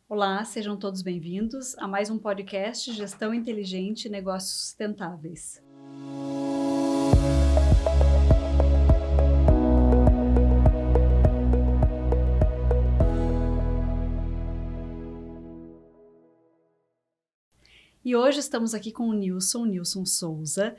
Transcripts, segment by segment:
Olá, sejam todos bem-vindos a mais um podcast Gestão Inteligente e Negócios Sustentáveis. E hoje estamos aqui com o Nilson Souza.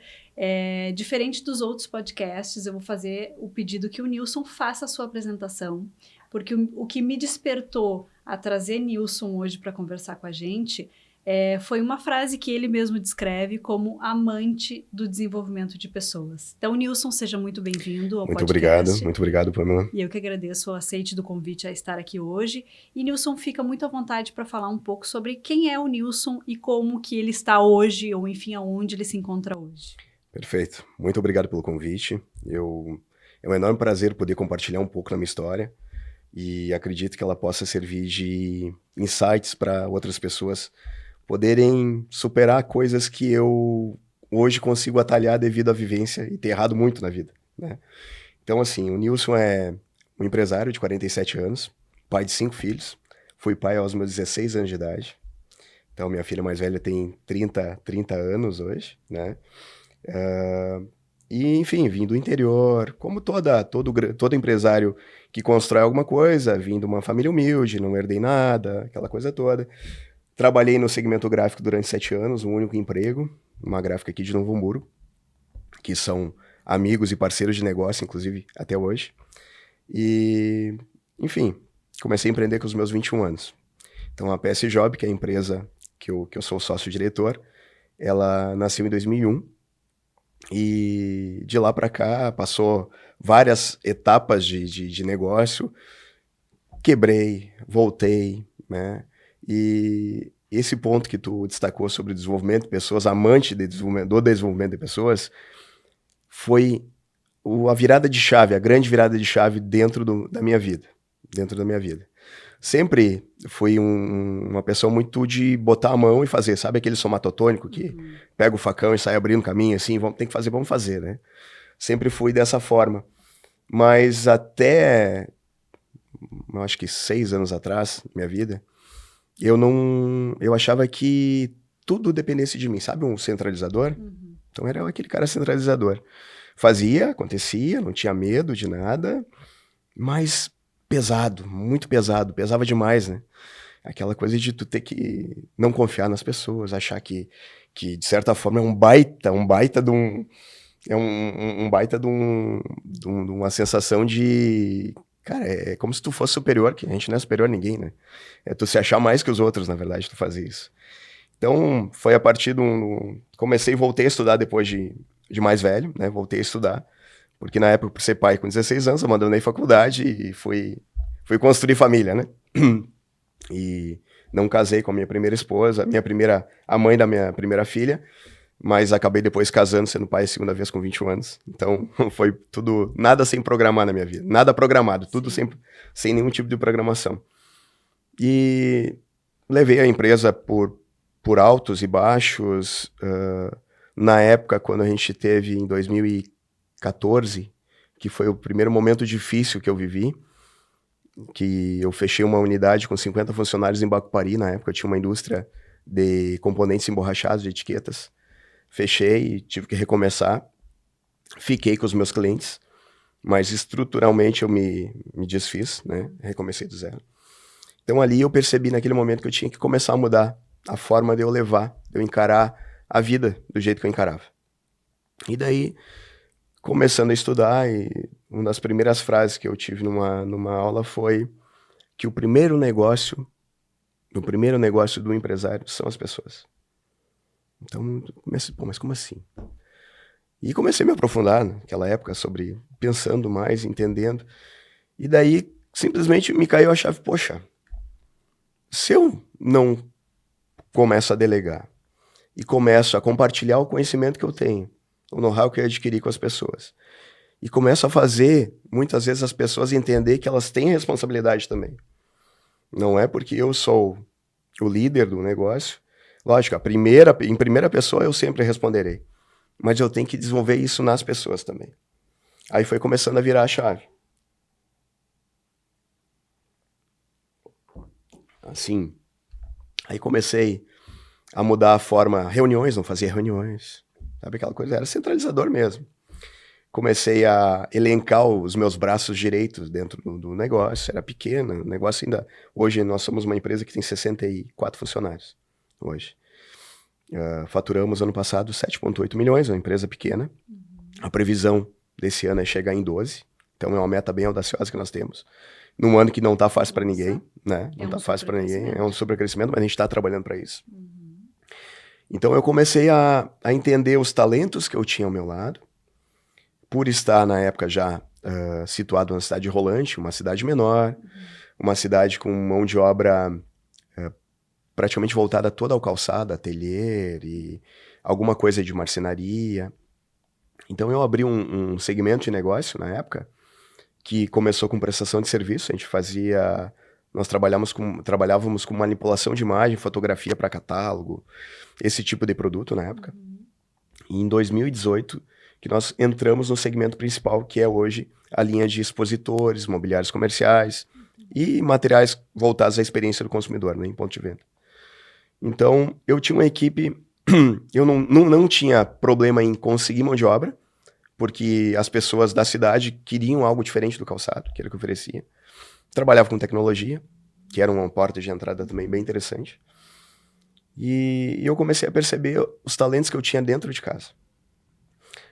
Diferente dos outros podcasts, eu vou fazer o pedido que o Nilson faça a sua apresentação, porque o que me despertou a trazer Nilson hoje para conversar com a gente foi uma frase que ele mesmo descreve como amante do desenvolvimento de pessoas. Então, Nilson, seja muito bem-vindo ao podcast. Muito obrigado, Pamela. E eu que agradeço o aceite do convite a estar aqui hoje. E Nilson fica muito à vontade para falar um pouco sobre quem é o Nilson e como que ele está hoje, ou enfim, aonde ele se encontra hoje. Perfeito. Muito obrigado pelo convite. É um enorme prazer poder compartilhar um pouco da minha história e acredito que ela possa servir de insights para outras pessoas poderem superar coisas que eu hoje consigo atalhar devido à vivência e ter errado muito na vida, né? Então, assim, o Nilson é um empresário de 47 anos, pai de 5 filhos. Fui pai aos meus 16 anos de idade. Então, minha filha mais velha tem 30 anos hoje, né? E, enfim, vim do interior, como todo empresário que constrói alguma coisa, vim de uma família humilde, não herdei nada, aquela coisa toda. Trabalhei no segmento gráfico durante 7 anos, um único emprego, uma gráfica aqui de Novo Hamburgo, que são amigos e parceiros de negócio, inclusive, até hoje. E, enfim, comecei a empreender com os meus 21 anos. Então, a PS Job, que é a empresa que eu sou sócio-diretor, ela nasceu em 2001 e de lá para cá passou várias etapas de negócio. Quebrei, voltei, né? E esse ponto que tu destacou sobre o desenvolvimento de pessoas, amante do desenvolvimento de pessoas, foi a virada de chave, a grande virada de chave dentro da minha vida. Dentro da minha vida. Sempre fui uma pessoa muito de botar a mão e fazer. Sabe aquele somatotônico que pega o facão e sai abrindo caminho, assim, tem que fazer, vamos fazer, né? Sempre fui dessa forma. Mas até, eu acho que 6 anos atrás, minha vida, eu achava que tudo dependesse de mim. Sabe um centralizador? Então era aquele cara centralizador. Fazia, acontecia, não tinha medo de nada, mas pesado, muito pesado, pesava demais, né? Aquela coisa de tu ter que não confiar nas pessoas, achar que de certa forma é um baita de um, um baita de uma sensação de, cara, é como se tu fosse superior, que a gente não é superior a ninguém, né? É tu se achar mais que os outros, na verdade, tu fazer isso. Então, foi a partir comecei e voltei a estudar depois de mais velho, né? Voltei a estudar. Porque na época, por ser pai com 16 anos, eu abandonei faculdade e fui construir família, né? E não casei com a minha primeira esposa, a mãe da minha primeira filha, mas acabei depois casando, sendo pai a segunda vez com 21 anos. Então, foi tudo, nada sem programar na minha vida. Nada programado, tudo sem nenhum tipo de programação. E levei a empresa por altos e baixos. Na época, quando a gente teve em 2014, que foi o primeiro momento difícil que eu vivi, que eu fechei uma unidade com 50 funcionários em Bacupari. Na época eu tinha uma indústria de componentes emborrachados, de etiquetas. Fechei, tive que recomeçar. Fiquei com os meus clientes, mas estruturalmente eu me desfiz, né? Recomecei do zero. Então ali eu percebi naquele momento que eu tinha que começar a mudar a forma de eu encarar a vida do jeito que eu encarava. E daí, começando a estudar, e uma das primeiras frases que eu tive numa aula foi que o primeiro negócio do empresário são as pessoas. Então, comecei, mas como assim? E comecei a me aprofundar naquela época pensando mais, entendendo. E daí, simplesmente me caiu a chave, poxa, se eu não começo a delegar e começo a compartilhar o conhecimento que eu tenho, o know-how que eu adquiri com as pessoas, e começo a fazer, muitas vezes, as pessoas entender que elas têm responsabilidade também. Não é porque eu sou o líder do negócio. Lógico, em primeira pessoa eu sempre responderei. Mas eu tenho que desenvolver isso nas pessoas também. Aí foi começando a virar a chave. Assim, Aí comecei a mudar a forma, reuniões, não fazia reuniões, sabe aquela coisa, era centralizador mesmo. Comecei a elencar os meus braços direitos dentro do negócio, era pequeno, o negócio ainda... Hoje nós somos uma empresa que tem 64 funcionários, hoje. Faturamos ano passado 7,8 milhões, uma empresa pequena. A previsão desse ano é chegar em 12, então é uma meta bem audaciosa que nós temos. Num ano que não está fácil para ninguém, né? Não está fácil para ninguém, é um supercrescimento, mas a gente está trabalhando para isso. Então eu comecei a entender os talentos que eu tinha ao meu lado, por estar na época já situado na cidade de Rolante, uma cidade menor, uma cidade com mão de obra praticamente voltada toda ao calçado, ateliê e alguma coisa de marcenaria. Então eu abri um segmento de negócio na época que começou com prestação de serviço. A gente fazia... Nós trabalhávamos com manipulação de imagem, fotografia para catálogo, esse tipo de produto na época. E em 2018, que nós entramos no segmento principal, que é hoje a linha de expositores, mobiliários comerciais e materiais voltados à experiência do consumidor, né, em ponto de venda. Então, eu tinha uma equipe... Eu não tinha problema em conseguir mão de obra, porque as pessoas da cidade queriam algo diferente do calçado, que era o que eu oferecia. Trabalhava com tecnologia, que era uma porta de entrada também bem interessante. E eu comecei a perceber os talentos que eu tinha dentro de casa.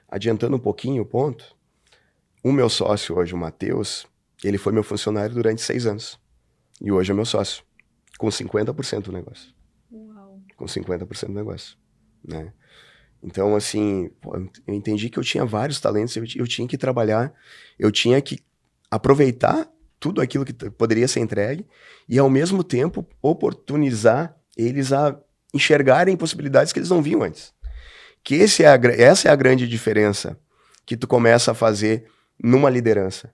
Adiantando um pouquinho o ponto, o meu sócio hoje, o Matheus, ele foi meu funcionário durante 6 anos. E hoje é meu sócio, com 50% do negócio. Uau. Com 50% do negócio, né? Então, assim, eu entendi que eu tinha vários talentos, eu tinha que trabalhar, eu tinha que aproveitar tudo aquilo que poderia ser entregue e, ao mesmo tempo, oportunizar eles a enxergarem possibilidades que eles não viam antes. Que essa é a grande diferença que tu começa a fazer numa liderança.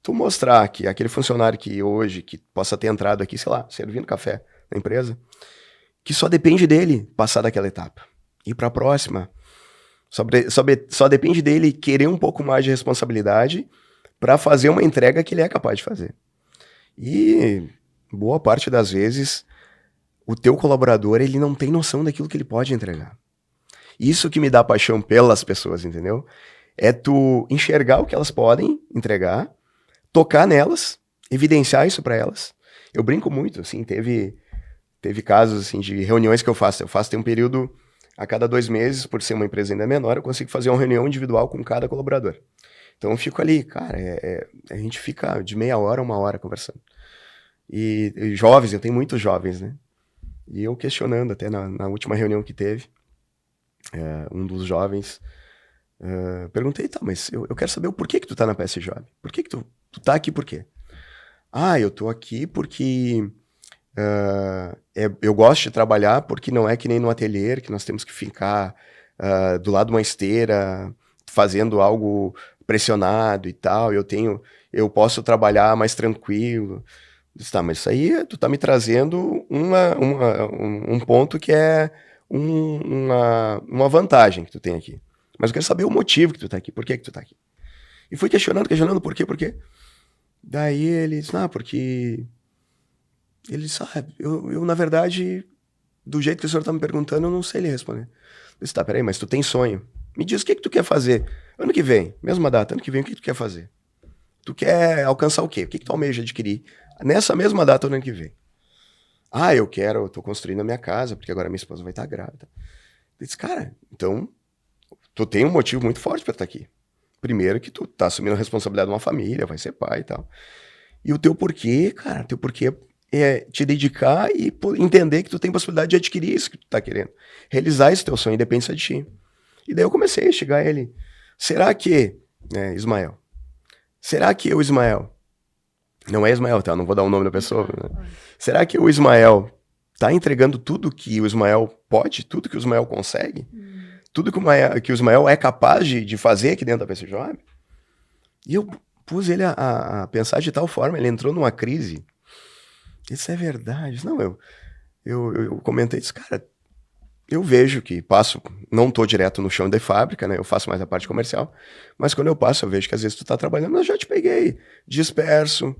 Tu mostrar que aquele funcionário que hoje, que possa ter entrado aqui, sei lá, servindo café na empresa, que só depende dele passar daquela etapa. Ir para a próxima. Só depende dele querer um pouco mais de responsabilidade para fazer uma entrega que ele é capaz de fazer. E boa parte das vezes, o teu colaborador, ele não tem noção daquilo que ele pode entregar. Isso que me dá paixão pelas pessoas, entendeu? É tu enxergar o que elas podem entregar, tocar nelas, evidenciar isso para elas. Eu brinco muito, assim, teve casos assim, de reuniões que eu faço. Tem um período, a cada 2 meses, por ser uma empresa ainda menor, eu consigo fazer uma reunião individual com cada colaborador. Então eu fico ali, cara, a gente fica de meia hora a 1 hora conversando. E jovens, eu tenho muitos jovens, né? E eu questionando até na última reunião que teve, um dos jovens, perguntei, tá, mas eu quero saber o porquê que tu tá na PS Job. Por que tu tá aqui por quê? Eu tô aqui porque eu gosto de trabalhar, porque não é que nem no ateliê, que nós temos que ficar do lado de uma esteira, fazendo algo pressionado e tal. Eu posso trabalhar mais tranquilo. Disse, tá, mas isso aí tu tá me trazendo um ponto que é uma vantagem que tu tem aqui. Mas eu quero saber o motivo que tu tá aqui, por que tu tá aqui. E fui questionando, por quê. Daí ele disse, porque... Ele disse, eu na verdade, do jeito que o senhor tá me perguntando, eu não sei lhe responder. Eu disse, tá, peraí, mas tu tem sonho. Me diz o que tu quer fazer. Ano que vem, mesma data, ano que vem, o que tu quer fazer? Tu quer alcançar o quê? O que tu almeja adquirir? Nessa mesma data, ano que vem. Eu tô construindo a minha casa, porque agora minha esposa vai estar grávida. Eu disse, cara, então, tu tem um motivo muito forte pra estar aqui. Primeiro que tu tá assumindo a responsabilidade de uma família, vai ser pai e tal. E o teu porquê, cara, é te dedicar e entender que tu tem possibilidade de adquirir isso que tu tá querendo. Realizar esse teu sonho, depende só de ti. E daí eu comecei a chegar a ele. Será que, Ismael, o Ismael, não é Ismael, tá? Não vou dar o nome da pessoa. Né? Será que o Ismael tá entregando tudo que o Ismael pode, tudo que o Ismael consegue? Tudo que o Ismael é capaz de fazer aqui dentro da PC Job? E eu pus ele a pensar de tal forma, ele entrou numa crise. Isso é verdade. Não, eu comentei isso, cara, eu vejo que não tô direto no chão de fábrica, né? Eu faço mais a parte comercial, mas quando eu passo, eu vejo que às vezes tu tá trabalhando, eu já te peguei disperso,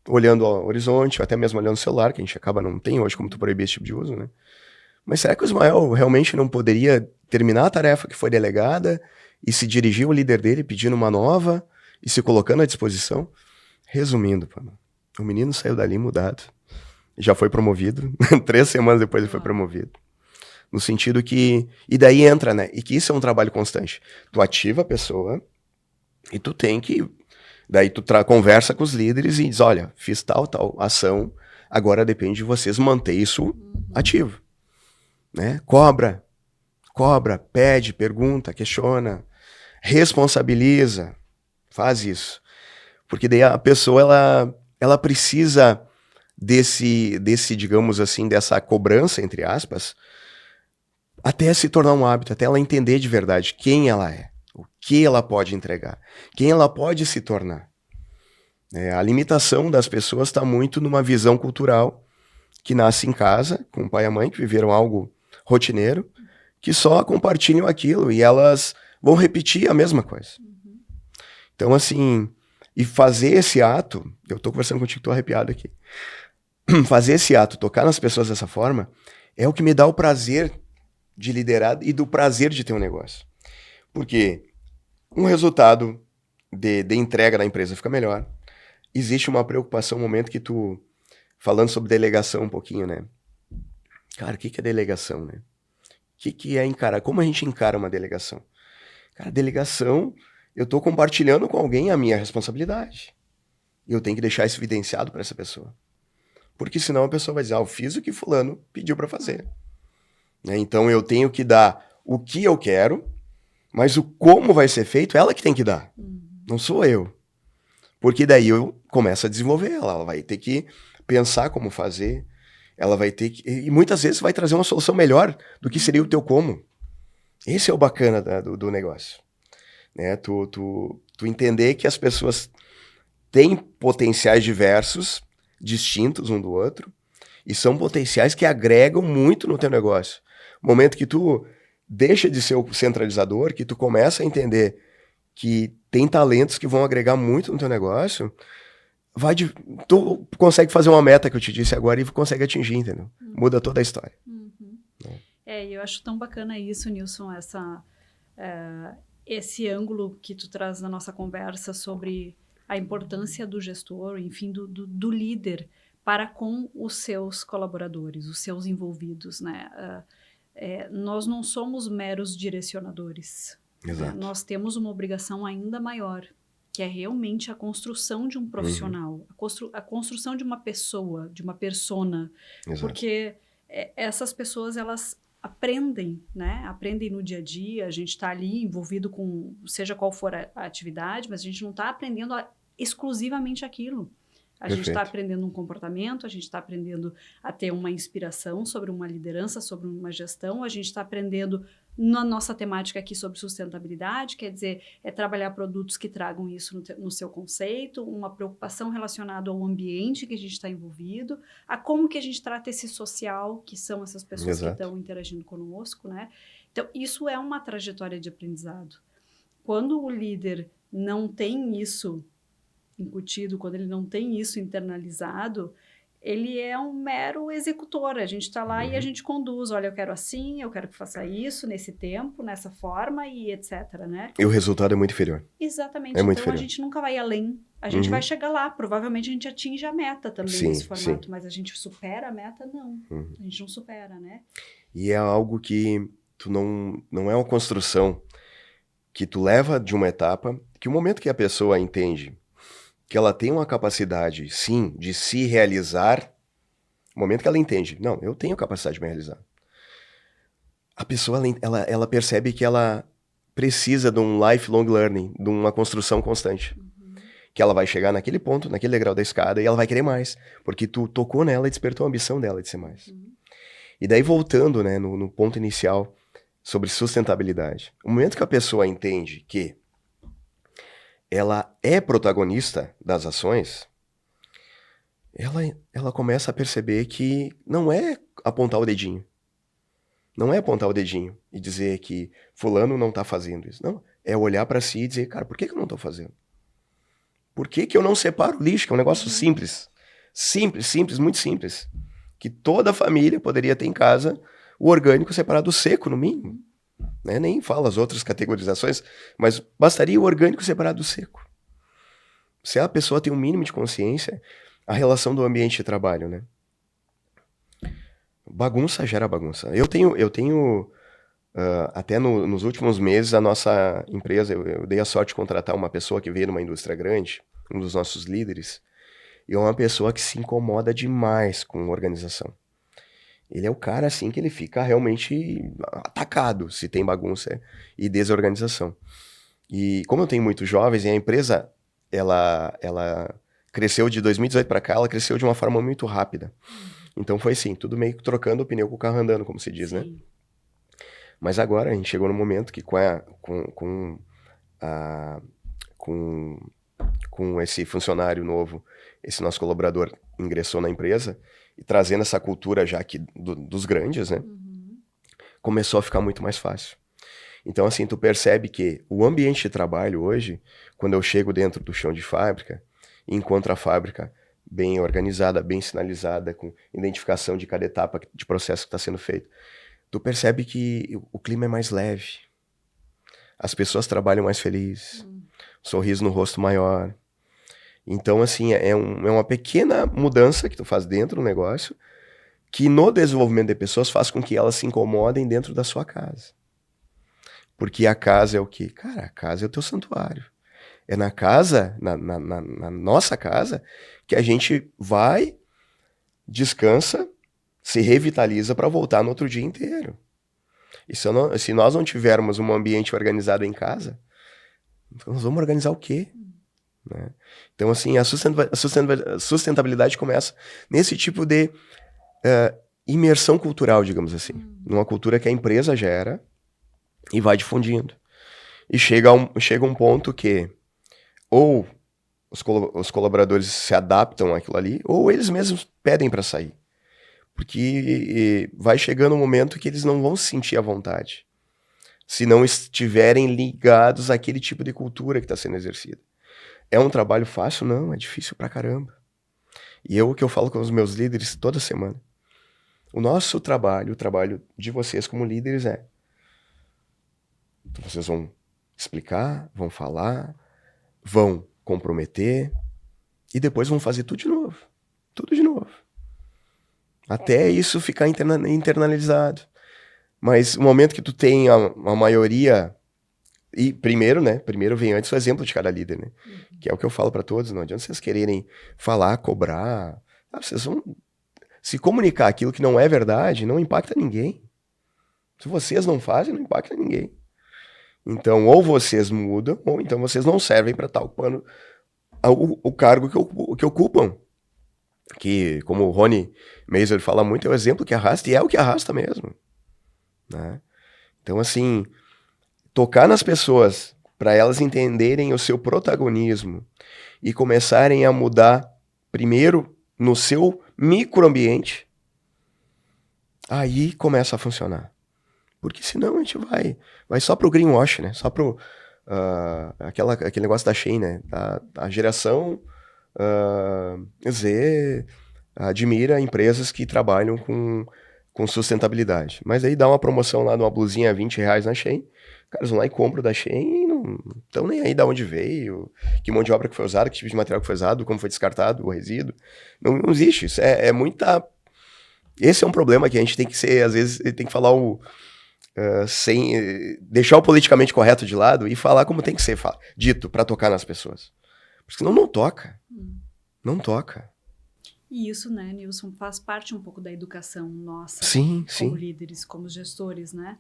olhando ao horizonte, até mesmo olhando o celular, que a gente acaba não tem hoje como tu proibir esse tipo de uso, né? Mas será que o Ismael realmente não poderia terminar a tarefa que foi delegada e se dirigir ao líder dele pedindo uma nova e se colocando à disposição? Resumindo, pô, o menino saiu dali mudado. Já foi promovido. 3 semanas depois ele foi promovido. No sentido que... E daí entra, né? E que isso é um trabalho constante. Tu ativa a pessoa e tu tem que... Daí tu conversa com os líderes e diz, olha, fiz tal ação, agora depende de vocês manter isso ativo. Né? Cobra, pede, pergunta, questiona, responsabiliza, faz isso. Porque daí a pessoa, ela precisa desse, digamos assim, dessa cobrança, entre aspas, até se tornar um hábito, até ela entender de verdade quem ela é, o que ela pode entregar, quem ela pode se tornar. A limitação das pessoas está muito numa visão cultural que nasce em casa, com o pai e a mãe, que viveram algo rotineiro, que só compartilham aquilo e elas vão repetir a mesma coisa. Então, assim, e fazer esse ato, eu tô conversando contigo, tô arrepiado aqui, fazer esse ato, tocar nas pessoas dessa forma, é o que me dá o prazer de liderar e do prazer de ter um negócio. Porque um resultado de entrega da empresa fica melhor, existe uma preocupação, um momento que tu, falando sobre delegação um pouquinho, né? Cara, o que é delegação, né? O que é encarar? Como a gente encara uma delegação? Cara, delegação, eu tô compartilhando com alguém a minha responsabilidade. E eu tenho que deixar isso evidenciado para essa pessoa. Porque senão a pessoa vai dizer, eu fiz o que fulano pediu para fazer. Né? Então eu tenho que dar o que eu quero, mas o como vai ser feito, ela que tem que dar. Não sou eu. Porque daí eu começo a desenvolver ela vai ter que pensar como fazer, ela vai ter que... E muitas vezes vai trazer uma solução melhor do que seria o teu como. Esse é o bacana do negócio. Né? Tu entender que as pessoas têm potenciais diversos, distintos um do outro, e são potenciais que agregam muito no teu negócio. No momento que tu deixa de ser o centralizador, que tu começa a entender que tem talentos que vão agregar muito no teu negócio, tu consegue fazer uma meta que eu te disse agora e consegue atingir, entendeu? Muda toda a história. Eu acho tão bacana isso, Nilson, esse ângulo que tu traz na nossa conversa sobre a importância do gestor, enfim, do líder para com os seus colaboradores, os seus envolvidos, né? Nós não somos meros direcionadores. Exato. Né? Nós temos uma obrigação ainda maior, que é realmente a construção de um profissional, a construção de uma pessoa, de uma persona. Exato. Porque essas pessoas, elas aprendem, né? Aprendem no dia a dia, a gente está ali envolvido com, seja qual for a atividade, mas a gente não está aprendendo exclusivamente aquilo. A gente está aprendendo um comportamento, a gente está aprendendo a ter uma inspiração sobre uma liderança, sobre uma gestão, a gente está aprendendo na nossa temática aqui sobre sustentabilidade, quer dizer, trabalhar produtos que tragam isso no seu conceito, uma preocupação relacionada ao ambiente que a gente está envolvido, a como que a gente trata esse social, que são essas pessoas que estão interagindo conosco, né? Então, isso é uma trajetória de aprendizado. Quando o líder não tem isso incutido, quando ele não tem isso internalizado, ele é um mero executor. A gente está lá e a gente conduz. Olha, eu quero assim, eu quero que faça isso, nesse tempo, nessa forma e etc, né? E o resultado é muito inferior. Exatamente. Então, a gente nunca vai além. A gente vai chegar lá. Provavelmente a gente atinge a meta também nesse formato. Mas a gente supera a meta? Não. A gente não supera, né? E é algo que tu não é uma construção que tu leva de uma etapa, que o momento que a pessoa entende que ela tem uma capacidade, sim, de se realizar, no momento que ela entende, não, eu tenho capacidade de me realizar. A pessoa, ela percebe que ela precisa de um lifelong learning, de uma construção constante. Que ela vai chegar naquele ponto, naquele degrau da escada, e ela vai querer mais, porque tu tocou nela e despertou a ambição dela de ser mais. E daí, voltando, né, no ponto inicial, sobre sustentabilidade. O momento que a pessoa entende que ela é protagonista das ações, ela começa a perceber que não é apontar o dedinho. Não é apontar o dedinho e dizer que fulano não tá fazendo isso. Não, é olhar para si e dizer, cara, por que eu não tô fazendo? Por que eu não separo o lixo? Que é um negócio simples. Simples, simples, muito simples. Que toda família poderia ter em casa o orgânico separado do seco, no mínimo. Né? Nem falo as outras categorizações, mas bastaria o orgânico separado do seco. Se a pessoa tem um mínimo de consciência, a relação do ambiente de trabalho, né? Bagunça gera bagunça. Eu tenho até nos últimos meses, a nossa empresa, eu dei a sorte de contratar uma pessoa que veio de uma indústria grande, um dos nossos líderes, e é uma pessoa que se incomoda demais com organização. Ele é o cara, assim, que ele fica realmente atacado se tem bagunça e desorganização. E como eu tenho muitos jovens, e a empresa, ela cresceu de 2018 para cá, ela cresceu de uma forma muito rápida. Então foi assim, tudo meio que trocando o pneu com o carro andando, como se diz, né? Mas agora a gente chegou no momento que com esse funcionário novo, esse nosso colaborador ingressou na empresa, e trazendo essa cultura já aqui dos grandes, né? Começou a ficar muito mais fácil. Então, assim, tu percebe que o ambiente de trabalho hoje, quando eu chego dentro do chão de fábrica, e encontro a fábrica bem organizada, bem sinalizada, com identificação de cada etapa de processo que está sendo feito, tu percebe que o clima é mais leve, as pessoas trabalham mais felizes, sorriso no rosto maior. Então, assim, é uma pequena mudança que tu faz dentro do negócio, que no desenvolvimento de pessoas faz com que elas se incomodem dentro da sua casa. Porque a casa é o quê? Cara, a casa é o teu santuário. É na casa, na nossa casa, que a gente vai, descansa, se revitaliza para voltar no outro dia inteiro. E se nós não tivermos um ambiente organizado em casa, então nós vamos organizar o quê? Né? Então, assim, a sustentabilidade começa nesse tipo de imersão cultural, digamos assim. Numa cultura que a empresa gera e vai difundindo. E chega um ponto que ou os colaboradores se adaptam àquilo ali, ou eles mesmos pedem para sair. Porque vai chegando um momento que eles não vão se sentir à vontade, se não estiverem ligados àquele tipo de cultura que está sendo exercida. É um trabalho fácil? Não, é difícil pra caramba. E o que eu falo com os meus líderes toda semana, o nosso trabalho, o trabalho de vocês como líderes vocês vão explicar, vão falar, vão comprometer e depois vão fazer tudo de novo. Tudo de novo. Até isso ficar internalizado. Mas o momento que tu tem a maioria... E primeiro vem antes o exemplo de cada líder, né? Que é o que eu falo para todos, não adianta vocês quererem falar, cobrar. Vocês vão se comunicar aquilo que não é verdade, não impacta ninguém. Se vocês não fazem, não impacta ninguém. Então, ou vocês mudam, ou então vocês não servem para estar ocupando o cargo que ocupam. Que, como o Rony Mazer fala muito, é o exemplo que arrasta, e é o que arrasta mesmo. Né? Então, assim, tocar nas pessoas para elas entenderem o seu protagonismo e começarem a mudar primeiro no seu microambiente, aí começa a funcionar. Porque senão a gente vai só pro greenwash, né? Só pro aquele negócio da Shein, né? A geração Z admira empresas que trabalham com sustentabilidade. Mas aí dá uma promoção lá de uma blusinha a R$20 na Shein, os caras vão lá e compram da Shein e não estão nem aí de onde veio, que mão de obra que foi usada, que tipo de material que foi usado, como foi descartado o resíduo. Não existe. Isso é muita... Esse é um problema que a gente tem que ser, às vezes, tem que falar sem deixar o politicamente correto de lado e falar como tem que ser dito para tocar nas pessoas. Porque senão não toca. Não toca. E isso, né, Nilson, faz parte um pouco da educação nossa, como líderes, como gestores, né?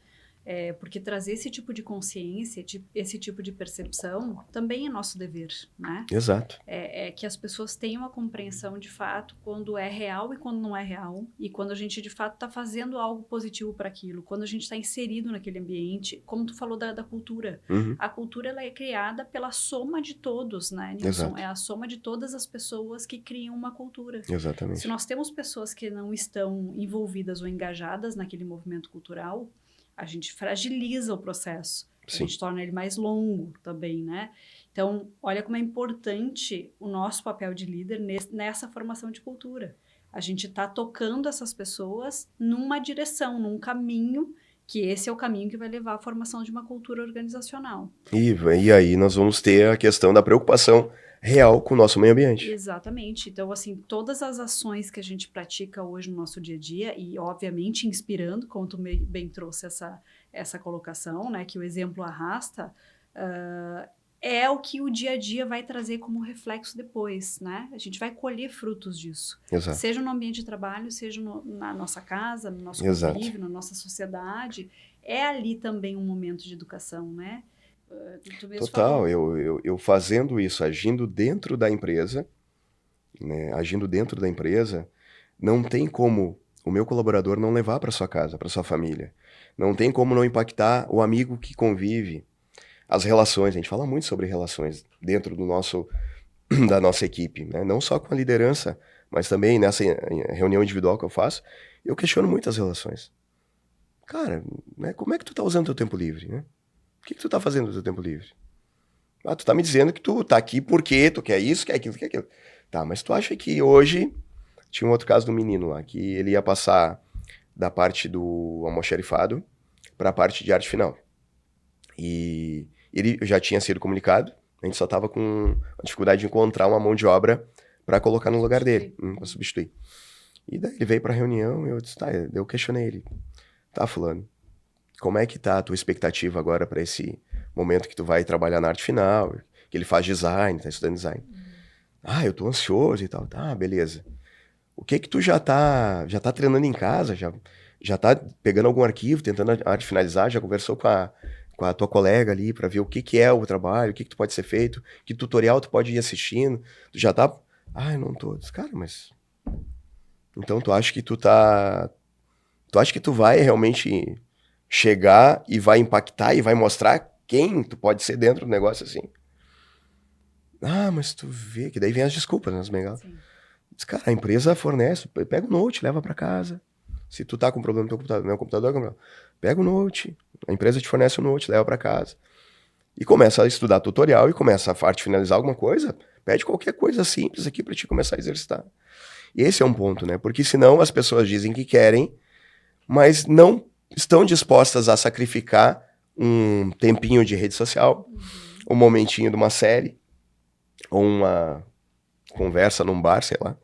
Porque trazer esse tipo de consciência, esse tipo de percepção, também é nosso dever, né? Exato. É que as pessoas tenham a compreensão de fato quando é real e quando não é real, e quando a gente de fato está fazendo algo positivo para aquilo, quando a gente está inserido naquele ambiente, como tu falou da cultura. A cultura ela é criada pela soma de todos, né, Nilson? Exato. É a soma de todas as pessoas que criam uma cultura. Exatamente. Se nós temos pessoas que não estão envolvidas ou engajadas naquele movimento cultural, a gente fragiliza o processo, a gente torna ele mais longo também, né? Então, olha como é importante o nosso papel de líder nessa formação de cultura. A gente está tocando essas pessoas numa direção, num caminho, que esse é o caminho que vai levar à formação de uma cultura organizacional. E aí nós vamos ter a questão da preocupação real com o nosso meio ambiente. Exatamente. Então, assim, todas as ações que a gente pratica hoje no nosso dia a dia, e obviamente inspirando, como tu bem trouxe essa colocação, né, que o exemplo arrasta, é o que o dia a dia vai trazer como reflexo depois, né? A gente vai colher frutos disso. Exato. Seja no ambiente de trabalho, seja na nossa casa, no nosso Exato. convívio, na nossa sociedade. É ali também um momento de educação, né? Total, eu fazendo isso, agindo dentro da empresa, né, não tem como o meu colaborador não levar para sua casa, para sua família. Não tem como não impactar o amigo que convive. As relações, a gente fala muito sobre relações dentro da nossa equipe, né? Não só com a liderança, mas também nessa reunião individual que eu faço, eu questiono muito as relações. Cara, né, como é que tu tá usando teu tempo livre, né? O que tu tá fazendo no teu tempo livre? Ah, tu tá me dizendo que tu tá aqui porque tu quer isso, quer aquilo, quer aquilo. Tá, mas tu acha que hoje... Tinha um outro caso do menino lá, que ele ia passar da parte do almoxarifado para a parte de arte final. E ele já tinha sido comunicado, a gente só tava com a dificuldade de encontrar uma mão de obra para colocar no lugar dele, para substituir. E daí ele veio pra reunião e eu disse, eu questionei ele. Tá, fulano, como é que tá a tua expectativa agora para esse momento que tu vai trabalhar na arte final, que ele faz design, tá estudando design. Eu tô ansioso e tal. Tá, beleza. O que tu já tá treinando em casa, já tá pegando algum arquivo, tentando a arte finalizar, já conversou com a tua colega ali para ver o que é o trabalho, o que tu pode ser feito, que tutorial tu pode ir assistindo, tu já tá... eu não tô. Cara, mas... Então tu acha que tu acha que tu vai realmente chegar e vai impactar e vai mostrar quem tu pode ser dentro do negócio assim? Mas tu vê que daí vem as desculpas, né, as bengalas. Diz, cara, a empresa fornece, pega o note, leva para casa. Se tu tá com problema no teu computador, meu computador, pega o note, a empresa te fornece o note, leva para casa. E começa a estudar tutorial e começa a arte finalizar alguma coisa, pede qualquer coisa simples aqui para te começar a exercitar. E esse é um ponto, né? Porque senão as pessoas dizem que querem, mas não estão dispostas a sacrificar um tempinho de rede social, um momentinho de uma série, ou uma conversa num bar, sei lá,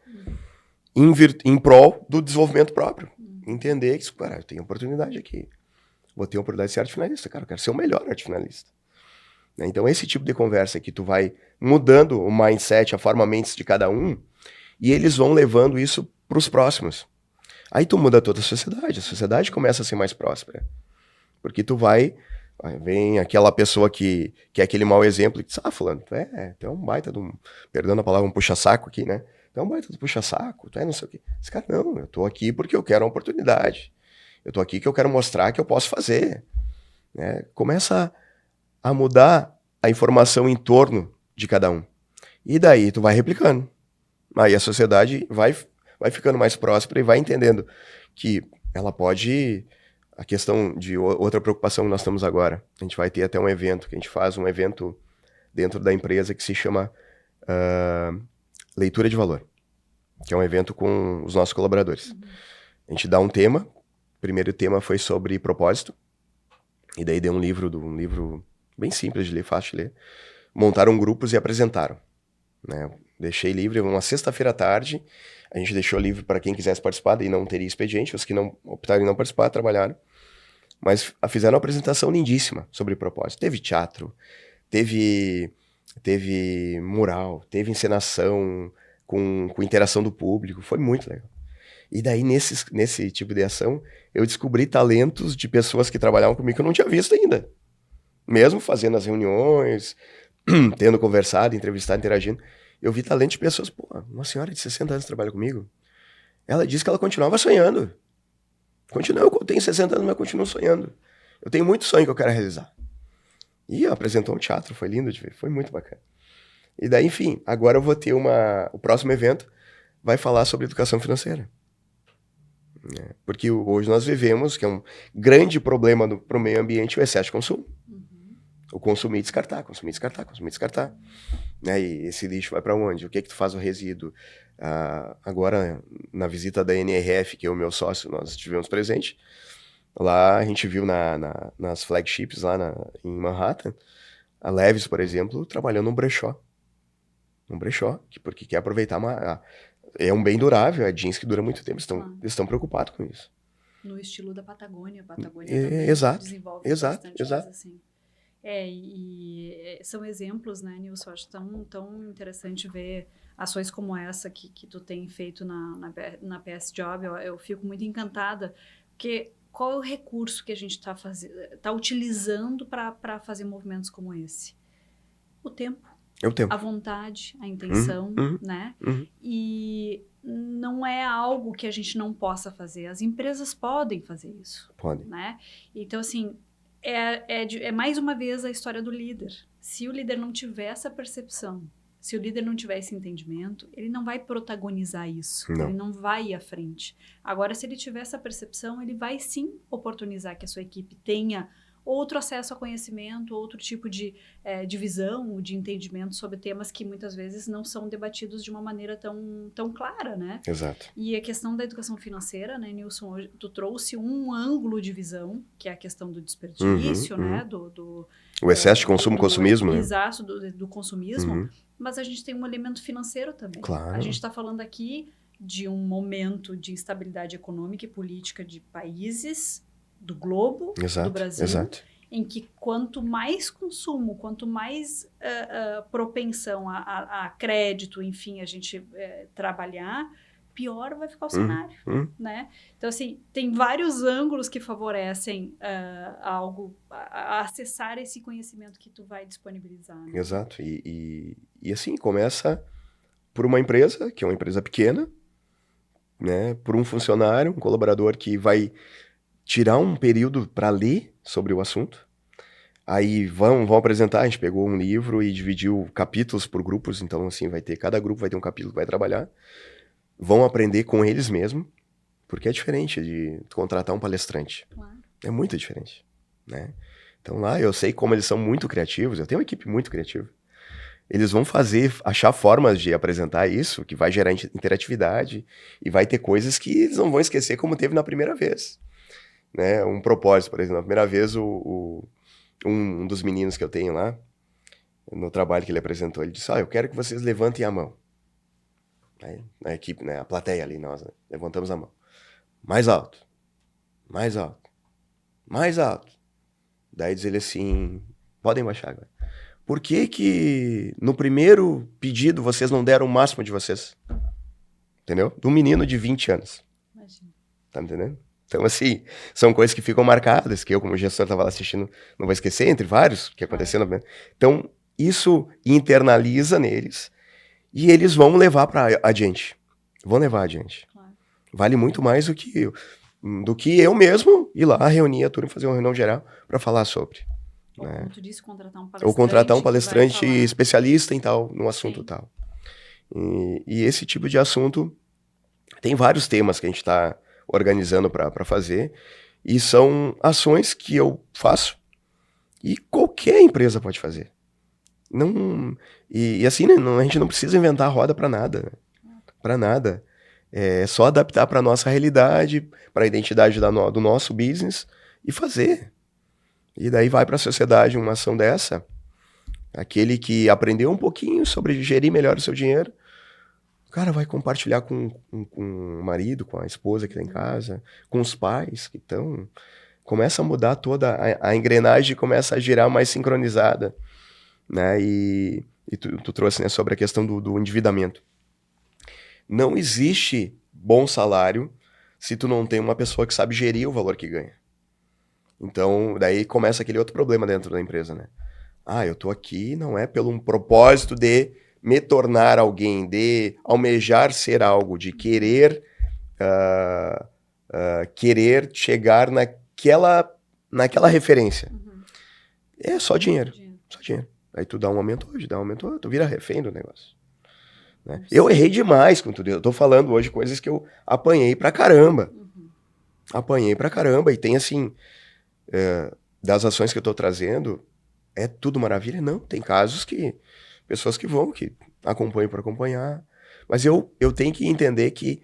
em prol do desenvolvimento próprio. Entender que, cara, eu tenho oportunidade aqui. Vou ter a oportunidade de ser arte finalista, cara, eu quero ser o melhor arte finalista. Então esse tipo de conversa que tu vai mudando o mindset, a forma mentes de cada um, e eles vão levando isso pros próximos. Aí tu muda toda a sociedade começa a ser mais próspera. Porque tu vem aquela pessoa que é aquele mau exemplo e diz, fulano, tu é um baita de um, perdão a palavra, um puxa-saco aqui, né? Tu é um baita do puxa-saco, tu é não sei o quê. Esse cara, não, eu tô aqui porque eu quero uma oportunidade. Eu tô aqui que eu quero mostrar que eu posso fazer. Né? Começa a mudar a informação em torno de cada um. E daí tu vai replicando. Aí a sociedade vai ficando mais próspera e vai entendendo que ela pode... A questão de outra preocupação que nós estamos agora, a gente vai ter até um evento, que a gente faz um evento dentro da empresa que se chama Leitura de Valor, que é um evento com os nossos colaboradores. A gente dá um tema, o primeiro tema foi sobre propósito, e daí deu um livro bem simples de ler, fácil de ler. Montaram grupos e apresentaram. Né? Deixei livre, uma sexta-feira à tarde, a gente deixou livre para quem quisesse participar, daí não teria expediente, os que não optaram em não participar, trabalharam. Mas fizeram uma apresentação lindíssima sobre propósito. Teve teatro, teve mural, teve encenação com interação do público, foi muito legal. E daí, nesse tipo de ação, eu descobri talentos de pessoas que trabalhavam comigo que eu não tinha visto ainda. Mesmo fazendo as reuniões, tendo conversado, entrevistado, interagindo, eu vi talento de pessoas, uma senhora de 60 anos trabalha comigo. Ela disse que ela continuava sonhando. Eu tenho 60 anos, mas continuo sonhando. Eu tenho muito sonho que eu quero realizar. E apresentou um teatro, foi lindo de ver, foi muito bacana. E daí, enfim, agora eu vou ter o próximo evento vai falar sobre educação financeira. Porque hoje nós vivemos, que é um grande problema para o meio ambiente, o excesso de consumo. O consumir e descartar, consumir e descartar, consumir e descartar. Né? E esse lixo vai para onde? O que tu faz o resíduo? Agora, na visita da NRF, que eu e o meu sócio, nós estivemos presentes, lá a gente viu nas flagships lá em Manhattan, a Levi's, por exemplo, trabalhando num brechó. Um brechó, porque quer aproveitar é um bem durável, é jeans que dura muito tempo, eles estão preocupados com isso. No estilo da Patagônia. A Patagônia também desenvolve bastante coisa assim. E são exemplos, né, Nilson? Acho tão interessante ver ações como essa que tu tem feito na PS Job. Eu fico muito encantada, porque qual é o recurso que a gente tá utilizando para fazer movimentos como esse? O tempo. É o tempo. A vontade, a intenção, né? E não é algo que a gente não possa fazer. As empresas podem fazer isso. Podem. Né? Então, assim, é mais uma vez a história do líder. Se o líder não tiver essa percepção, se o líder não tiver esse entendimento, ele não vai protagonizar isso. Não. Ele não vai ir à frente. Agora, se ele tiver essa percepção, ele vai sim oportunizar que a sua equipe tenha outro acesso a conhecimento, outro tipo de visão, de entendimento sobre temas que muitas vezes não são debatidos de uma maneira tão clara, né? Exato. E a questão da educação financeira, né, Nilson, hoje tu trouxe um ângulo de visão, que é a questão do desperdício, né? O excesso de consumo, consumismo, né? Exato, do consumismo, mas a gente tem um elemento financeiro também. Claro. A gente está falando aqui de um momento de instabilidade econômica e política de países do globo, do Brasil, em que quanto mais consumo, quanto mais propensão a crédito, enfim, a gente trabalhar, pior vai ficar o cenário, né? Então, assim, tem vários ângulos que favorecem a acessar esse conhecimento que tu vai disponibilizar. Né? Exato. E assim, começa por uma empresa, que é uma empresa pequena, né? Por um funcionário, um colaborador que vai tirar um período para ler sobre o assunto. Aí vão apresentar, a gente pegou um livro e dividiu capítulos por grupos, então assim, cada grupo vai ter um capítulo que vai trabalhar. Vão aprender com eles mesmo, porque é diferente de contratar um palestrante. Claro. É muito diferente, né? Então lá eu sei como eles são muito criativos, eu tenho uma equipe muito criativa. Eles vão achar formas de apresentar isso, que vai gerar interatividade, e vai ter coisas que eles não vão esquecer como teve na primeira vez. Né, um propósito, por exemplo, a primeira vez um dos meninos que eu tenho lá, no trabalho que ele apresentou, ele disse, eu quero que vocês levantem a mão. Aí, a equipe, né, a plateia ali, nós levantamos a mão. Mais alto, mais alto, mais alto. Daí diz ele assim, podem baixar agora. Por que no primeiro pedido vocês não deram o máximo de vocês? Entendeu? De um menino de 20 anos. Imagina. Tá me entendendo? Então, assim, são coisas que ficam marcadas, que eu, como gestor, estava lá assistindo, não vou esquecer, entre vários que aconteceram. Então, isso internaliza neles e eles vão levar para adiante. Vão levar adiante. Claro. Vale muito mais do que eu mesmo ir lá reunir a turma e fazer uma reunião geral para falar sobre. Ou, né? como tu disse, contratar um palestrante. Ou contratar um palestrante especialista em tal, no assunto tal. E esse tipo de assunto, tem vários temas que a gente está organizando para fazer, e são ações que eu faço e qualquer empresa pode fazer. E assim, né, a gente não precisa inventar a roda para nada. Para nada. É só adaptar para a nossa realidade, para a identidade do nosso business e fazer. E daí vai para a sociedade uma ação dessa, aquele que aprendeu um pouquinho sobre gerir melhor o seu dinheiro, o cara vai compartilhar com o marido, com a esposa que está em casa, com os pais que estão. Começa a mudar toda a engrenagem, começa a girar mais sincronizada. Né? E tu trouxe, né, sobre a questão do endividamento. Não existe bom salário se tu não tem uma pessoa que sabe gerir o valor que ganha. Então, daí começa aquele outro problema dentro da empresa, né? Eu tô aqui não é pelo um propósito de me tornar alguém, de almejar ser algo, de querer chegar naquela referência. É só dinheiro. Só dinheiro. Aí tu dá um aumento hoje, tu vira refém do negócio. Né? Eu errei demais com tudo isso. Eu tô falando hoje coisas que eu apanhei pra caramba. Apanhei pra caramba. E tem assim, das ações que eu tô trazendo, é tudo maravilha? Não, tem casos que pessoas que vão, que acompanham para acompanhar, mas eu tenho que entender que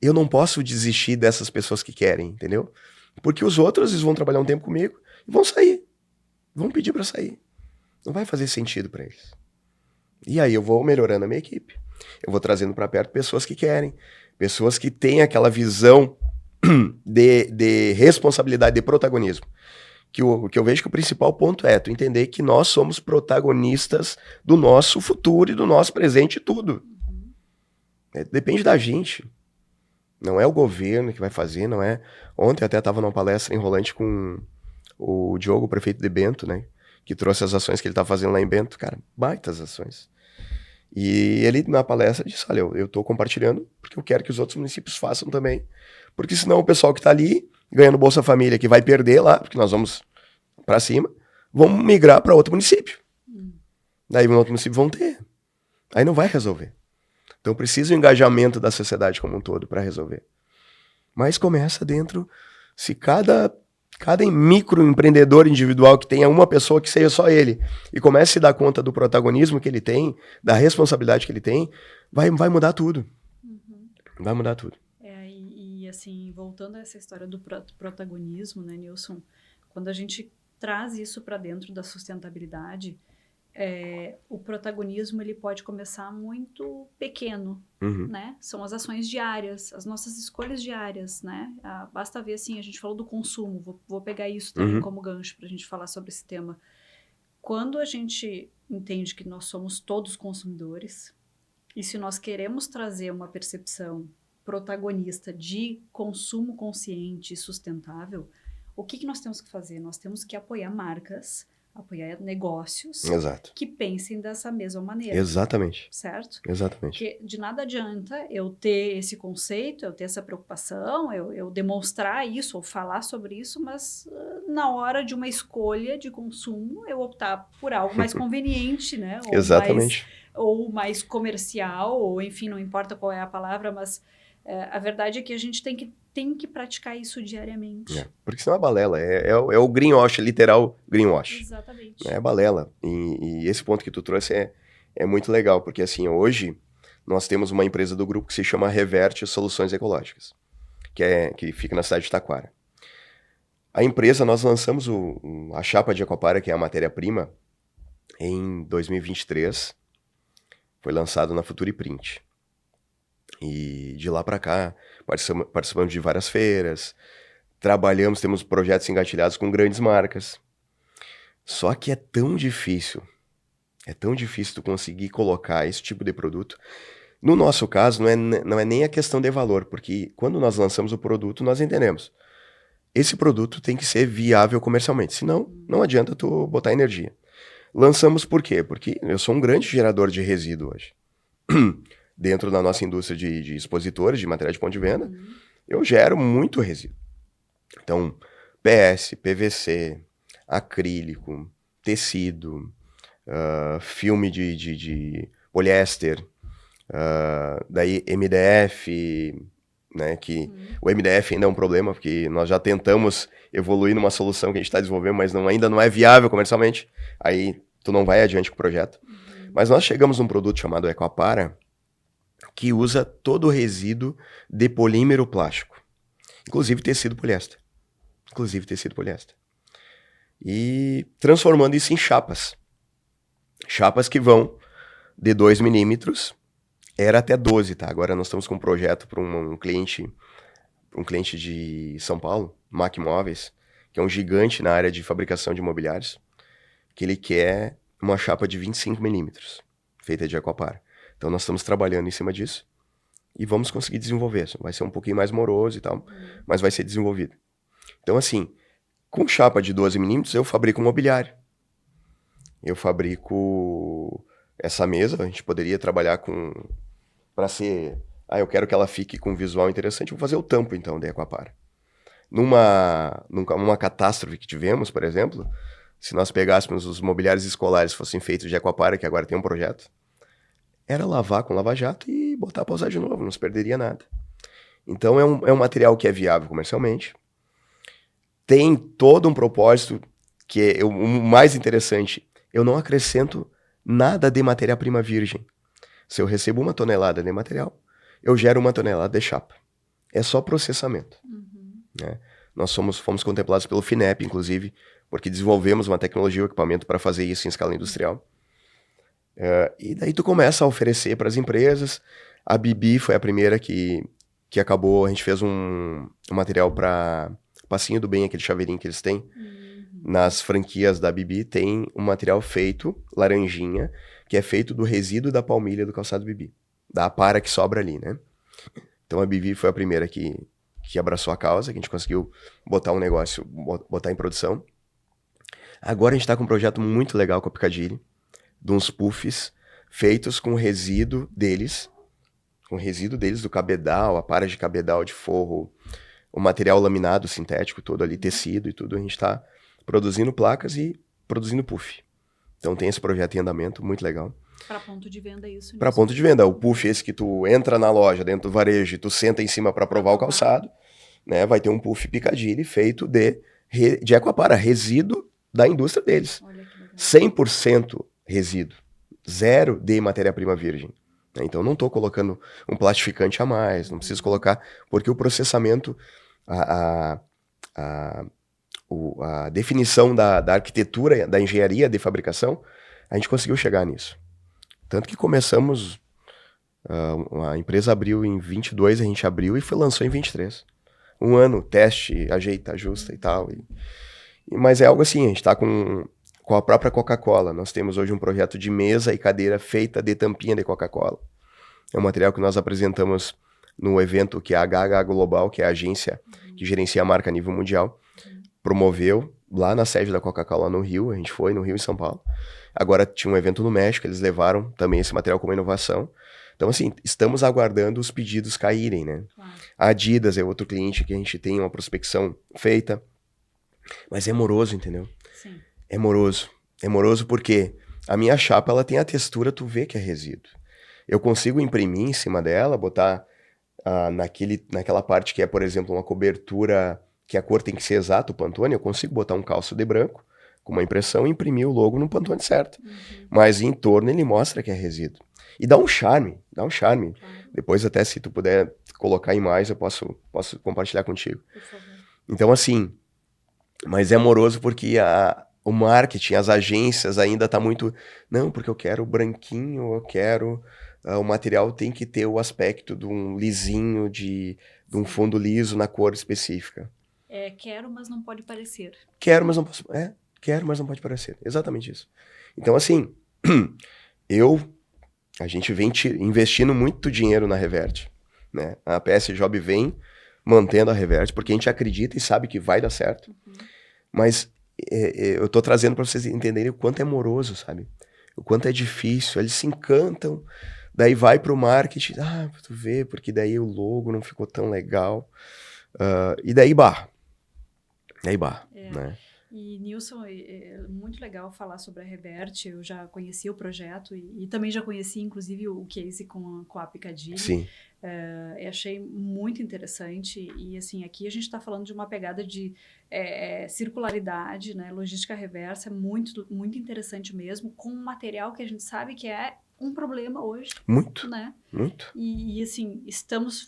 eu não posso desistir dessas pessoas que querem, entendeu? Porque os outros, eles vão trabalhar um tempo comigo e vão sair, vão pedir para sair. Não vai fazer sentido para eles. E aí eu vou melhorando a minha equipe. Eu vou trazendo para perto pessoas que querem, pessoas que têm aquela visão de responsabilidade, de protagonismo. Que eu vejo que o principal ponto é tu entender que nós somos protagonistas do nosso futuro e do nosso presente e tudo. Depende da gente. Não é o governo que vai fazer, não é... Ontem eu até estava numa palestra em Rolante com o Diogo, o prefeito de Bento, né? Que trouxe as ações que ele tá fazendo lá em Bento. Cara, baitas ações. E ele, na palestra, disse, olha, eu tô compartilhando porque eu quero que os outros municípios façam também. Porque senão o pessoal que tá ali, ganhando Bolsa Família, que vai perder lá, porque nós vamos para cima, vão migrar para outro município. Daí no outro município vão ter. Aí não vai resolver. Então precisa o engajamento da sociedade como um todo para resolver. Mas começa dentro, se cada microempreendedor individual que tenha uma pessoa que seja só ele, e comece a se dar conta do protagonismo que ele tem, da responsabilidade que ele tem, vai mudar tudo. Vai mudar tudo. E assim, voltando a essa história do protagonismo, né, Nilson? Quando a gente traz isso para dentro da sustentabilidade, o protagonismo ele pode começar muito pequeno, né? São as ações diárias, as nossas escolhas diárias, né? Basta ver assim, a gente falou do consumo, vou pegar isso também como gancho para a gente falar sobre esse tema. Quando a gente entende que nós somos todos consumidores, e se nós queremos trazer uma percepção protagonista de consumo consciente e sustentável, o que nós temos que fazer? Nós temos que apoiar marcas, apoiar negócios que pensem dessa mesma maneira. Exatamente. Certo? Exatamente. Porque de nada adianta eu ter esse conceito, eu ter essa preocupação, eu demonstrar isso ou falar sobre isso, mas na hora de uma escolha de consumo, eu optar por algo mais conveniente, né? Ou exatamente. Ou mais comercial, ou enfim, não importa qual é a palavra, mas a verdade é que a gente tem que praticar isso diariamente. Porque senão é balela, é o greenwash, literal greenwash. Exatamente. É balela. E esse ponto que tu trouxe é muito legal, porque assim, hoje nós temos uma empresa do grupo que se chama Reverte Soluções Ecológicas, que fica na cidade de Taquara. A empresa, nós lançamos a chapa de Ecoapara, que é a matéria-prima, em 2023, foi lançado na Futuriprint. E de lá para cá, participamos de várias feiras, temos projetos engatilhados com grandes marcas. Só que é tão difícil tu conseguir colocar esse tipo de produto. No nosso caso, não é nem a questão de valor, porque quando nós lançamos o produto, nós entendemos. Esse produto tem que ser viável comercialmente, senão não adianta tu botar energia. Lançamos por quê? Porque eu sou um grande gerador de resíduo hoje. Dentro da nossa indústria de expositores, de material de ponto de venda, eu gero muito resíduo. Então, PS, PVC, acrílico, tecido, filme de poliéster, daí MDF, né, que o MDF ainda é um problema, porque nós já tentamos evoluir numa solução que a gente está desenvolvendo, mas ainda não é viável comercialmente, aí tu não vai adiante com o projeto. Mas nós chegamos num produto chamado Ecoapara, que usa todo o resíduo de polímero plástico, inclusive tecido poliéster. E transformando isso em chapas. Chapas que vão de 2 milímetros, era até 12, tá? Agora nós estamos com um projeto para um cliente de São Paulo, Mac Móveis, que é um gigante na área de fabricação de imobiliários, que ele quer uma chapa de 25 milímetros, feita de Ecoapara. Então nós estamos trabalhando em cima disso e vamos conseguir desenvolver. Vai ser um pouquinho mais moroso e tal, mas vai ser desenvolvido. Então assim, com chapa de 12 milímetros eu fabrico um mobiliário. Eu fabrico essa mesa, a gente poderia trabalhar para ser... eu quero que ela fique com um visual interessante, vou fazer o tampo então da Ecoapara. Numa catástrofe que tivemos, por exemplo, se nós pegássemos os mobiliários escolares fossem feitos de Ecoapara, que agora tem um projeto, era lavar com lava-jato e botar para usar de novo, não se perderia nada. Então é um material que é viável comercialmente, tem todo um propósito, que é o mais interessante, eu não acrescento nada de matéria-prima virgem. Se eu recebo 1 tonelada de material, eu gero 1 tonelada de chapa. É só processamento. Né? Nós fomos contemplados pelo FINEP, inclusive, porque desenvolvemos uma tecnologia, um equipamento para fazer isso em escala industrial. E daí tu começa a oferecer para as empresas. A Bibi foi a primeira que acabou, a gente fez um material para Passinho do Bem, aquele chaveirinho que eles têm. Nas franquias da Bibi tem um material feito, laranjinha, que é feito do resíduo da palmilha do calçado Bibi. Da para que sobra ali, né? Então a Bibi foi a primeira que abraçou a causa, que a gente conseguiu botar um negócio, botar em produção. Agora a gente está com um projeto muito legal com a Piccadilly, de uns puffs feitos com o resíduo deles do cabedal, a para de cabedal de forro, o material laminado sintético todo ali, tecido e tudo. A gente está produzindo placas e produzindo puff. Então tem esse projeto em andamento, muito legal. Para ponto de venda isso? Para ponto de venda. O puff esse que tu entra na loja, dentro do varejo, e tu senta em cima para provar o calçado, né? Vai ter um puff Piccadilly feito de Equapara, resíduo da indústria deles. Olha que legal. 100% resíduo. 0 de matéria-prima virgem. Então não estou colocando um plastificante a mais, não preciso colocar, porque o processamento, a definição da arquitetura, da engenharia de fabricação, a gente conseguiu chegar nisso. Tanto que começamos, a empresa abriu em 22, a gente abriu e lançou em 23. Um ano, teste, ajeita, ajusta e tal. Mas é algo assim, a gente está com a própria Coca-Cola. Nós temos hoje um projeto de mesa e cadeira feita de tampinha de Coca-Cola. É um material que nós apresentamos no evento que é a HH Global, que é a agência que gerencia a marca a nível mundial, promoveu lá na sede da Coca-Cola no Rio. A gente foi no Rio e São Paulo. Agora tinha um evento no México, eles levaram também esse material como inovação. Então, assim, estamos aguardando os pedidos caírem, né? Claro. A Adidas é outro cliente que a gente tem uma prospecção feita. Mas é moroso, entendeu? Sim. É moroso. É moroso porque a minha chapa, ela tem a textura, tu vê que é resíduo. Eu consigo imprimir em cima dela, botar naquela parte que é, por exemplo, uma cobertura que a cor tem que ser exata, o Pantone, eu consigo botar um calço de branco com uma impressão e imprimir o logo no Pantone certo. Mas em torno ele mostra que é resíduo. E dá um charme. Claro. Depois até se tu puder colocar em mais, eu posso compartilhar contigo. Por favor. Então assim, mas é moroso porque o marketing, as agências ainda tá muito... Não, porque eu quero branquinho, eu quero... o material tem que ter o aspecto de um lisinho, de um fundo liso na cor específica. Quero, mas não pode parecer. Quero, mas não posso... Quero, mas não pode parecer. Exatamente isso. Então, assim, a gente vem investindo muito dinheiro na Revert, né? A PS Job vem mantendo a Revert, porque a gente acredita e sabe que vai dar certo. Mas eu tô trazendo para vocês entenderem o quanto é moroso, sabe? O quanto é difícil. Eles se encantam, daí vai pro marketing, tu vê, porque daí o logo não ficou tão legal. E daí barra. Né? E, Nilson, é muito legal falar sobre a Revert. Eu já conheci o projeto e também já conheci, inclusive, o case com a Piccadilly. Sim. Eu achei muito interessante. E, assim, aqui a gente está falando de uma pegada de circularidade, né? Logística reversa, muito, muito interessante mesmo, com um material que a gente sabe que é um problema hoje. Muito, né? Muito. E assim, estamos...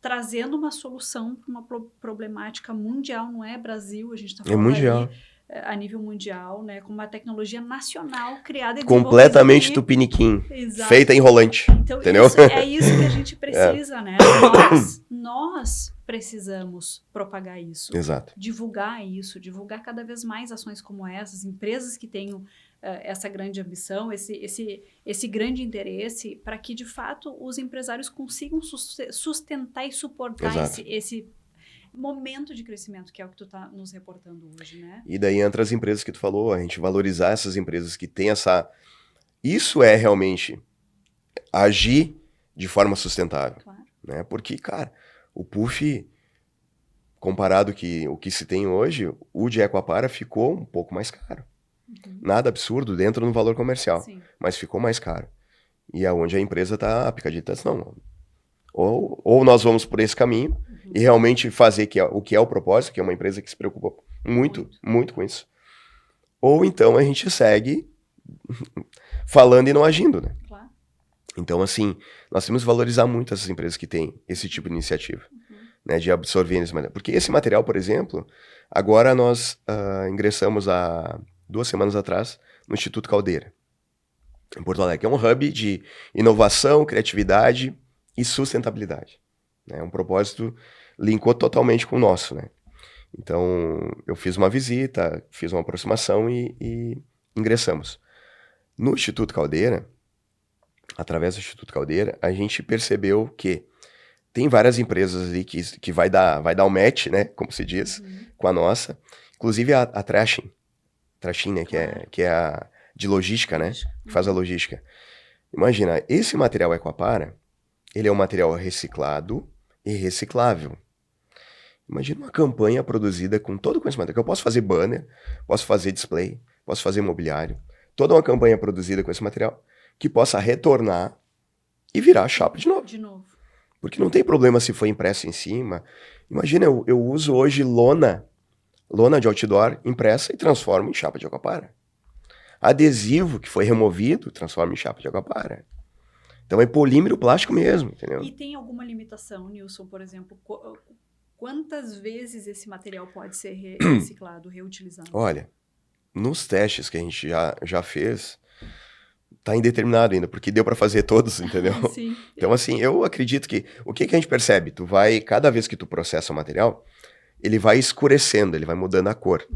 trazendo uma solução para uma problemática mundial, não é Brasil, a gente está falando mundial. A nível mundial, né, com uma tecnologia nacional criada e completamente tupiniquim, feita em rolante, então, entendeu? É isso que a gente precisa, né? Nós precisamos propagar isso, Exato. divulgar cada vez mais ações como essas, empresas que tenham essa grande ambição, esse grande interesse, para que, de fato, os empresários consigam sustentar e suportar esse momento de crescimento, que é o que tu está nos reportando hoje, né? E daí entra as empresas que tu falou, a gente valorizar essas empresas que têm essa... Isso é realmente agir de forma sustentável. Claro. Né? Porque, cara, o puff, comparado o que se tem hoje, o de Equapara ficou um pouco mais caro. Nada absurdo dentro do valor comercial, Sim. Mas ficou mais caro. E aonde a empresa tá, a Piccadilly tá assim, não. Ou nós vamos por esse caminho e realmente fazer o que é o propósito, que é uma empresa que se preocupa muito com isso. Ou então a gente segue falando e não agindo, né? Claro. Então, assim, nós temos que valorizar muito essas empresas que têm esse tipo de iniciativa, né, de absorver esse material. Porque esse material, por exemplo, agora nós ingressamos há 2 semanas atrás no Instituto Caldeira, em Porto Alegre, que é um hub de inovação, criatividade e sustentabilidade. É um propósito, linkou totalmente com o nosso, né? Então, eu fiz uma visita, fiz uma aproximação e ingressamos. No Instituto Caldeira, através do Instituto Caldeira, a gente percebeu que tem várias empresas ali que vai dar um match, né, como se diz, com a nossa. Inclusive a Trashin, né, que é a de logística, né, que faz a logística. Imagina, esse material Equapara, ele é um material reciclado e reciclável. Imagina uma campanha produzida com todo o conhecimento. Que eu posso fazer banner, posso fazer display, posso fazer mobiliário. Toda uma campanha produzida com esse material que possa retornar e virar chapa de novo. De novo. Porque não tem problema se for impresso em cima. Imagina, eu uso hoje lona de outdoor impressa e transformo em chapa de Equapara. Adesivo que foi removido, transforma em chapa de Equapara. Então é polímero plástico mesmo, entendeu? E tem alguma limitação, Nilson, por exemplo? Quantas vezes esse material pode ser reciclado, reutilizado? Olha, nos testes que a gente já fez, tá indeterminado ainda, porque deu para fazer todos, entendeu? Sim. Então, assim, eu acredito que... O que a gente percebe? Cada vez que tu processa o material, ele vai escurecendo, ele vai mudando a cor.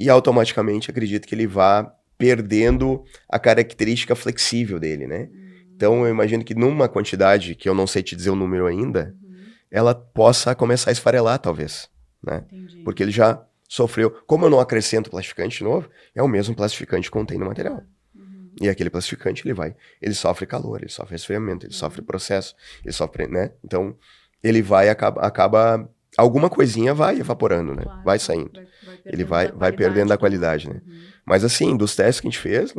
E automaticamente acredito que ele vá perdendo a característica flexível dele, né? Então, eu imagino que numa quantidade, que eu não sei te dizer o número ainda, ela possa começar a esfarelar, talvez, né? Entendi. Porque ele já sofreu... Como eu não acrescento plastificante novo, é o mesmo plastificante que contém no material. E aquele plastificante, ele sofre calor, ele sofre resfriamento, ele sofre processo, ele sofre, né? Então, ele acaba alguma coisinha vai evaporando, né? Claro, vai saindo. Ele vai perdendo a qualidade, né? Mas assim, dos testes que a gente fez,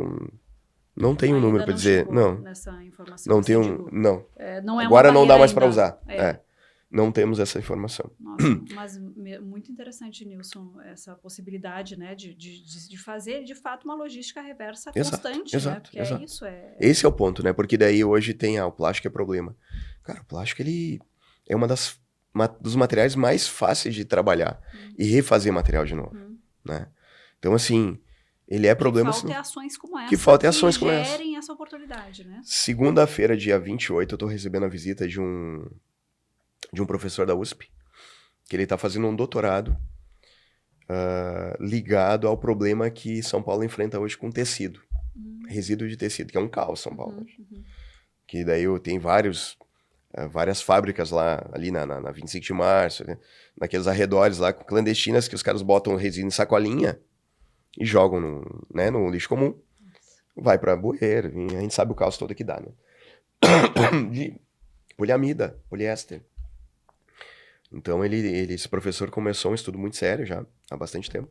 não tem um número para dizer, não. Nessa informação, Não tem não. Não é Agora uma não dá mais ainda. para usar. Não temos essa informação. Nossa, mas muito interessante, Nilson, essa possibilidade, né, de fazer, de fato, uma logística reversa constante, né? Porque é isso. Esse é o ponto, né? Porque daí hoje tem, o plástico é problema. Cara, o plástico, ele é dos materiais mais fáceis de trabalhar e refazer material de novo, né? Então, assim, ele é problema... Que faltem ações como essa. Que faltem ações como essa. gerem essa oportunidade, né? Segunda-feira, dia 28, eu tô recebendo a visita de um professor da USP, que ele está fazendo um doutorado ligado ao problema que São Paulo enfrenta hoje com tecido, resíduo de tecido, que é um caos São Paulo hoje. Que daí tem várias fábricas lá, ali na 25 de março, né? Naqueles arredores lá, clandestinas, que os caras botam resíduo em sacolinha e jogam no lixo comum. Vai para bueiro, e a gente sabe o caos todo que dá, né? De poliamida, poliéster. Então, esse professor começou um estudo muito sério já, há bastante tempo.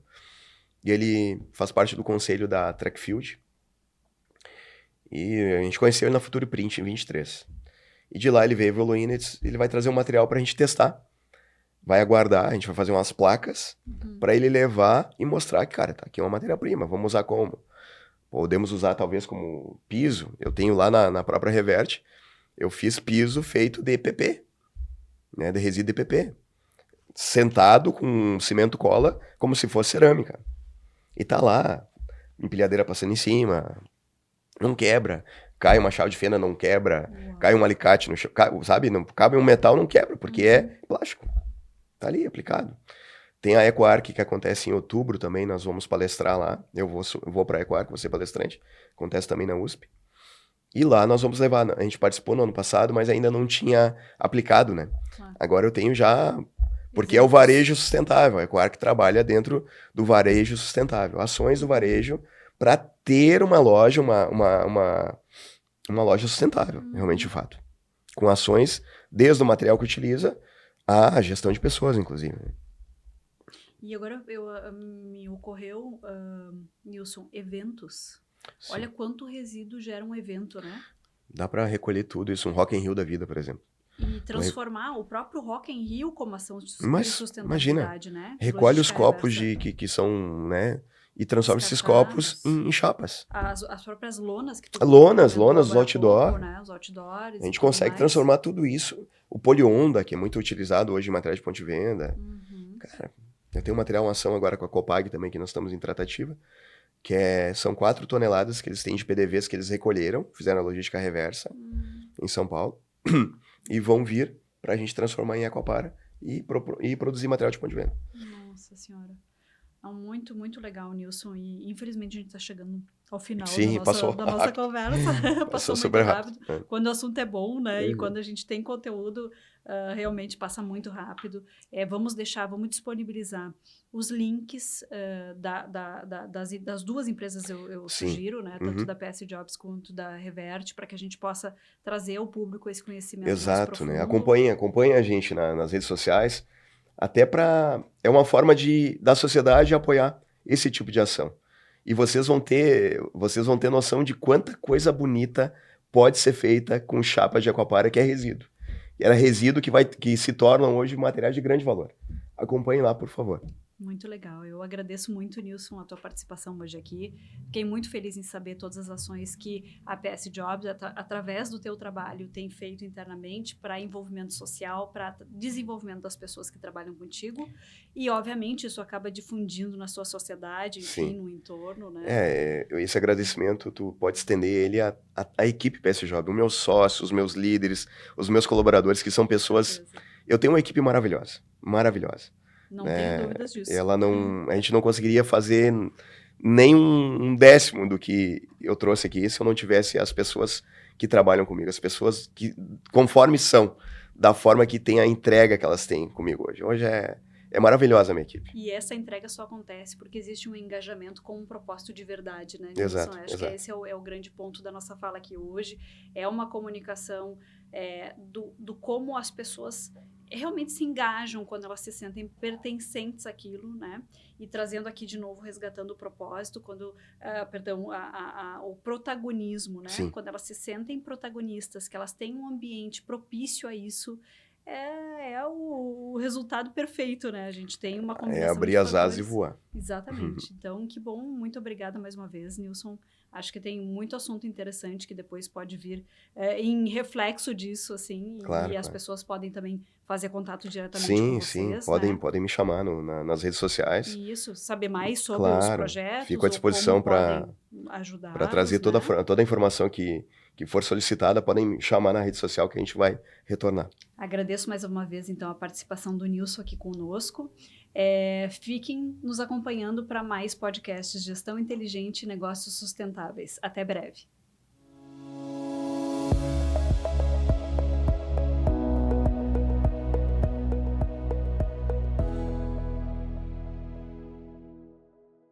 E ele faz parte do conselho da Trackfield. E a gente conheceu ele na Future Print, em 23. E de lá ele veio evoluindo, ele vai trazer um material pra gente testar. Vai aguardar, a gente vai fazer umas placas para ele levar e mostrar que, cara, tá aqui uma matéria-prima, vamos usar como? Podemos usar talvez como piso. Eu tenho lá na própria Revert, eu fiz piso feito de EPP. Né, de resíduo de PP, sentado com cimento cola, como se fosse cerâmica. E tá lá, empilhadeira passando em cima, não quebra, cai uma chave de fenda, não quebra, cai um alicate no chão, sabe, não cabe um metal, não quebra, porque é plástico. Tá ali, aplicado. Tem a EcoArc, que acontece em outubro também, nós vamos palestrar lá, eu vou pra EcoArc, vou ser palestrante, acontece também na USP. E lá nós vamos levar, a gente participou no ano passado, mas ainda não tinha aplicado, né? Agora eu tenho já, porque é o varejo sustentável, a EcoArc trabalha dentro do varejo sustentável, ações do varejo para ter uma loja, uma loja sustentável, realmente de fato. Com ações desde o material que utiliza à gestão de pessoas, inclusive. E agora me ocorreu, Nilson, eventos. Sim. Olha quanto resíduo gera um evento, né? Dá para recolher tudo isso, um Rock in Rio da vida, por exemplo. E transformar o próprio Rock in Rio como ação de sustentabilidade, imagina, né? Recolhe os copos que são, né, e transforma esses Descartar copos em chapas. as próprias lonas que tu Lonas, comentou os agora há outdoor. pouco, né? Os outdoors A e gente tudo consegue mais. transformar tudo isso. O polionda, que é muito utilizado hoje em material de ponto de venda. Uhum. Cara, eu tenho material, uma ação agora com a Copag também, que nós estamos em tratativa, que são 4 toneladas que eles têm de PDVs que eles recolheram, fizeram a logística reversa em São Paulo, e vão vir para a gente transformar em Aquapara e produzir material de ponto de venda. Nossa senhora. Muito, muito legal, Nilson. E infelizmente a gente está chegando ao final Sim, passou da nossa conversa. Passou muito super rápido. rápido. Quando o assunto é bom, né? E Uhum. quando a gente tem conteúdo, realmente passa muito rápido. Vamos disponibilizar os links das duas empresas, eu Sim. sugiro, né? Tanto da PS Jobs quanto da Revert, para que a gente possa trazer ao público esse conhecimento mais Exato, profundo. né? Acompanha a gente nas redes sociais, até é uma forma da sociedade apoiar esse tipo de ação. E vocês vão ter noção de quanta coisa bonita pode ser feita com chapa de Aquapara, que é resíduo. Era resíduo que se tornam hoje materiais de grande valor. Acompanhem lá, por favor. Muito legal. Eu agradeço muito, Nilson, a tua participação hoje aqui. Fiquei muito feliz em saber todas as ações que a PS Jobs, através do teu trabalho, tem feito internamente para envolvimento social, para desenvolvimento das pessoas que trabalham contigo. E, obviamente, isso acaba difundindo na sua sociedade, enfim, no entorno, né? Esse agradecimento, tu pode estender ele à equipe PS Job, os meus sócios, os meus líderes, os meus colaboradores, que são pessoas... Eu tenho uma equipe maravilhosa, maravilhosa. Não tenho dúvidas disso. A gente não conseguiria fazer nem um décimo do que eu trouxe aqui se eu não tivesse as pessoas que trabalham comigo, as pessoas que, conforme são, da forma que tem a entrega que elas têm comigo hoje. Hoje é maravilhosa a minha equipe. E essa entrega só acontece porque existe um engajamento com um propósito de verdade, né? Exato. Acho que esse é o grande ponto da nossa fala aqui hoje. É uma comunicação do como as pessoas realmente se engajam quando elas se sentem pertencentes àquilo, né? E trazendo aqui de novo, resgatando o propósito, o protagonismo, né? Sim. Quando elas se sentem protagonistas, que elas têm um ambiente propício a isso, é o resultado perfeito, né? A gente tem uma combinação de abrir as asas e fatores. voar. Exatamente. Então, que bom. Muito obrigada mais uma vez, Nilson. Acho que tem muito assunto interessante que depois pode vir em reflexo disso, assim. Claro, as pessoas podem também fazer contato diretamente com vocês. Sim. Né? Podem me chamar nas redes sociais. Isso. Saber mais sobre os projetos. Fico à disposição para ajudar. Para trazer toda a informação que for solicitada, podem me chamar na rede social que a gente vai retornar. Agradeço mais uma vez, então, a participação do Nilson aqui conosco. Fiquem nos acompanhando para mais podcasts de Gestão Inteligente e Negócios Sustentáveis. Até breve.